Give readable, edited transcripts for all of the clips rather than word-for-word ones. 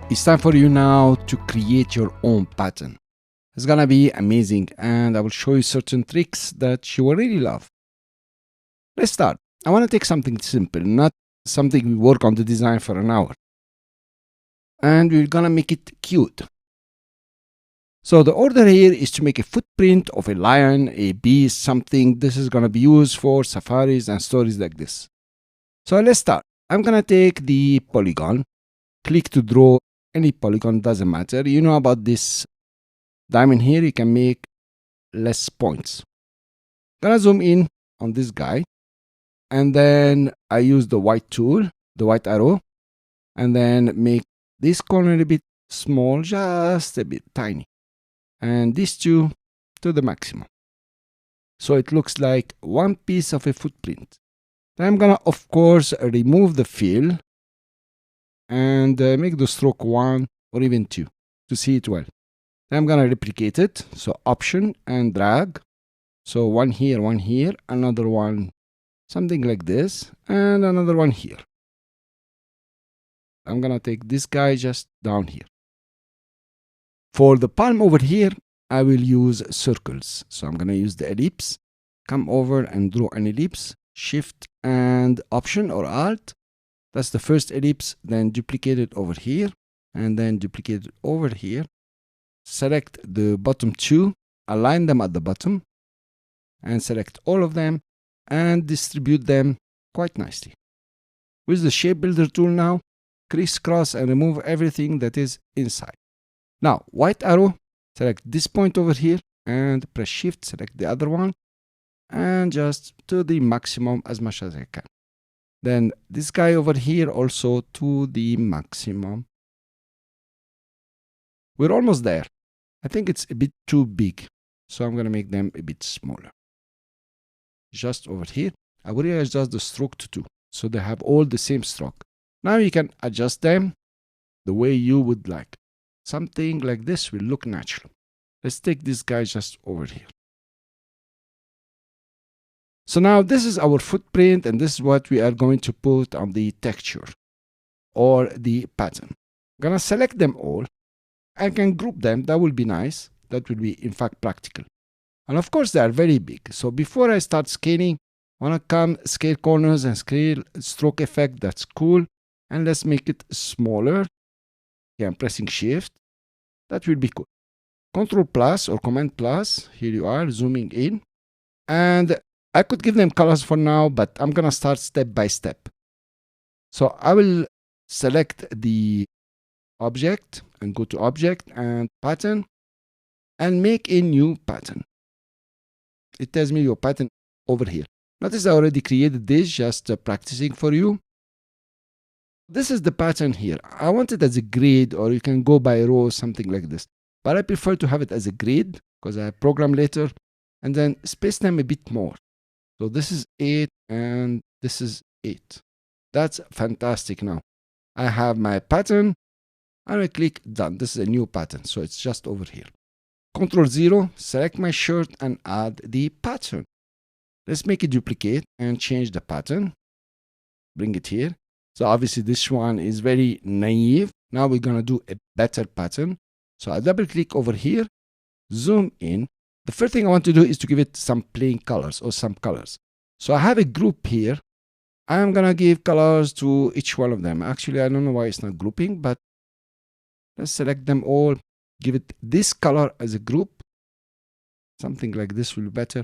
It's time for you now to create your own pattern. It's gonna be amazing, and I will show you certain tricks that you will really love. Let's start. I want to take something simple, not something we work on the design for an hour. And we're gonna make it cute. So the order here is to make a footprint of a lion, a beast, something. This is gonna be used for safaris and stories like this. So let's start. I'm gonna take the polygon, click to draw any polygon, doesn't matter. You know about this diamond here, you can make less points. Gonna zoom in on this guy, and then I use the white tool, the white arrow, and then make this corner a bit small, just a bit tiny, and these two to the maximum. So it looks like one piece of a footprint. Then I'm gonna, of course, remove the fill and make the stroke 1 or even 2 to see it well. Then I'm gonna replicate it. So Option and drag. So one here, another one, something like this, and another one here. I'm gonna take this guy just down here. For the palm over here, I will use circles. So I'm gonna use the ellipse, come over and draw an ellipse, Shift and Option or Alt. That's the first ellipse, then duplicate it over here, and then duplicate it over here. Select the bottom two, align them at the bottom, and select all of them, and distribute them quite nicely. With the Shape Builder tool now, crisscross and remove everything that is inside. Now, white arrow, select this point over here, and press Shift, select the other one, and just to the maximum as much as I can. Then this guy over here also to the maximum. We're almost there. I think it's a bit too big, so I'm going to make them a bit smaller. Just over here, I will readjust the stroke to 2, so they have all the same stroke. Now you can adjust them the way you would like. Something like this will look natural. Let's take this guy just over here. So now this is our footprint, and this is what we are going to put on the texture or the pattern. I'm gonna select them all. I can group them. That will be nice. That will be, in fact, practical. And of course, they are very big. So before I start scaling, I want to come scale corners and scale stroke effect. That's cool. And let's make it smaller. Yeah, I'm pressing Shift. That will be cool. Control plus or Command plus. Here you are, zooming in. And I could give them colors for now, but I'm going to start step by step. So I will select the object and go to Object and Pattern and make a new pattern. It tells me your pattern over here. Notice I already created this, just practicing for you. This is the pattern here. I want it as a grid, or you can go by row, something like this. But I prefer to have it as a grid because I program later, and then space them a bit more. So this is 8 and this is 8. That's fantastic now. I have my pattern and I click done. This is a new pattern, so it's just over here. Ctrl 0, select my shirt and add the pattern. Let's make a duplicate and change the pattern. Bring it here. So obviously this one is very naive. Now we're going to do a better pattern. So I double click over here, zoom in. The first thing I want to do is to give it some plain colors or some colors. So I have a group here. I'm going to give colors to each one of them. Actually, I don't know why it's not grouping, but let's select them all. Give it this color as a group. Something like this will be better.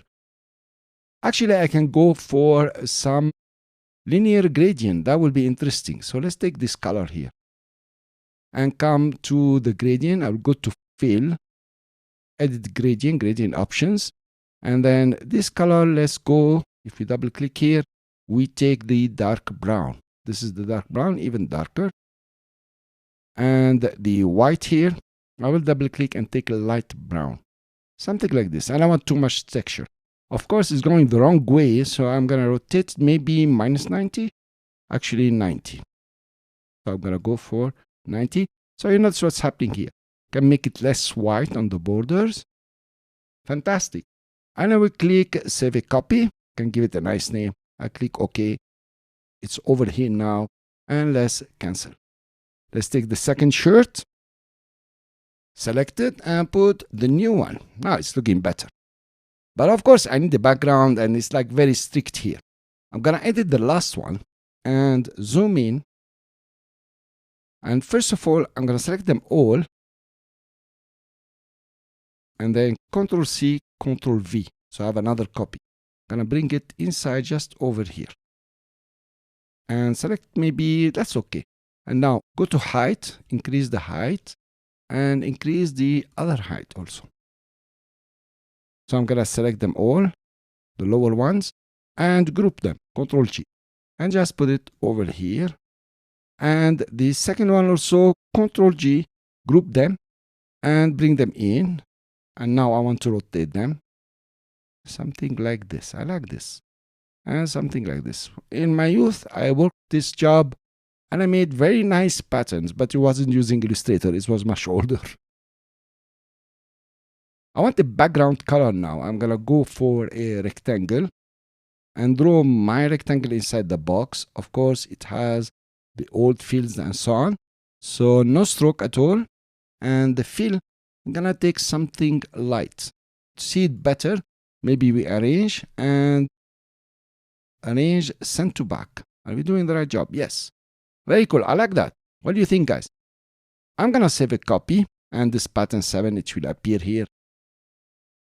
Actually, I can go for some linear gradient. That will be interesting. So let's take this color here and come to the gradient. I'll go to Fill, Edit Gradient, Gradient Options. And then this color, let's go. If we double click here, we take the dark brown. This is the dark brown, even darker. And the white here, I will double click and take a light brown. Something like this. And I want too much texture. Of course, it's going the wrong way, so I'm going to rotate maybe minus 90. Actually, 90. So I'm going to go for 90. So you notice what's happening here. Can make it less white on the borders. Fantastic. And I will click Save a Copy. Can give it a nice name. I click OK. It's over here now. And let's cancel. Let's take the second shirt, select it, and put the new one. Now it's looking better. But of course, I need the background, and it's like very strict here. I'm gonna edit the last one and zoom in. And first of all, I'm gonna select them all, and then Ctrl C, Ctrl V. So I have another copy. I'm gonna bring it inside just over here. And select maybe, that's okay. And now go to height, increase the height, and increase the other height also. So I'm gonna select them all, the lower ones, and group them, Ctrl G, and just put it over here. And the second one also, Ctrl G, group them, and bring them in. And now I want to rotate them. Something like this. I like this. And something like this. In my youth, I worked this job and I made very nice patterns, but it wasn't using Illustrator. It was much older. I want the background color now. I'm going to go for a rectangle and draw my rectangle inside the box. Of course, it has the old fields and so on. So no stroke at all. And the fill, I'm going to take something light. To see it better, maybe we arrange and arrange send to back. Are we doing the right job? Yes. Very cool. I like that. What do you think, guys? I'm going to save a copy, and this pattern 7, it will appear here.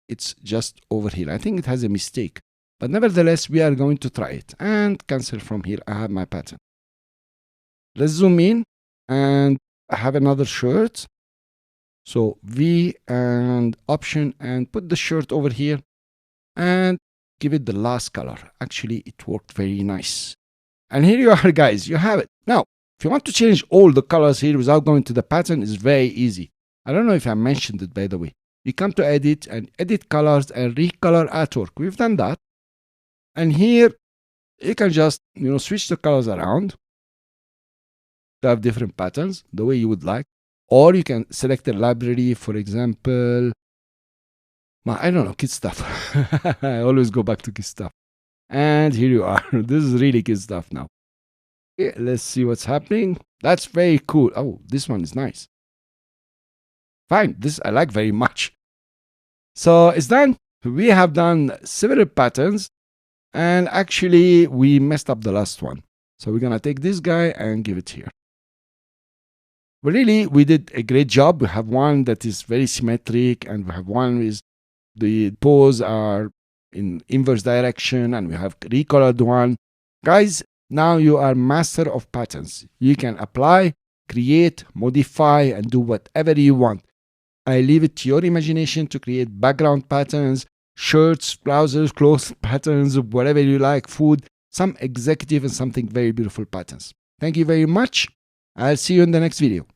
It's just over here. I think it has a mistake. But nevertheless, we are going to try it. And cancel from here. I have my pattern. Let's zoom in, and I have another shirt. So V and Option, and put the shirt over here. And give it the last color. Actually, it worked very nice. And here you are, guys. You have it. Now, if you want to change all the colors here without going to the pattern, it's very easy. I don't know if I mentioned it, by the way. You come to Edit and Edit Colors and Recolor Artwork. We've done that. And here, you can just, switch the colors around to have different patterns, the way you would like. Or you can select a library, for example, I don't know, kid stuff. I always go back to kid stuff. And here you are. This is really kid stuff now. Okay, let's see what's happening. That's very cool. Oh, this one is nice. Fine. This I like very much. So it's done. We have done several patterns. And actually, we messed up the last one. So we're going to take this guy and give it here. But really, we did a great job. We have one that is very symmetric, and we have one with the pose are in inverse direction, and we have recolored one. Guys, now you are master of patterns. You can apply, create, modify, and do whatever you want. I leave it to your imagination to create background patterns, shirts, blouses, clothes patterns, whatever you like, food, some executive and something very beautiful patterns. Thank you very much. I'll see you in the next video.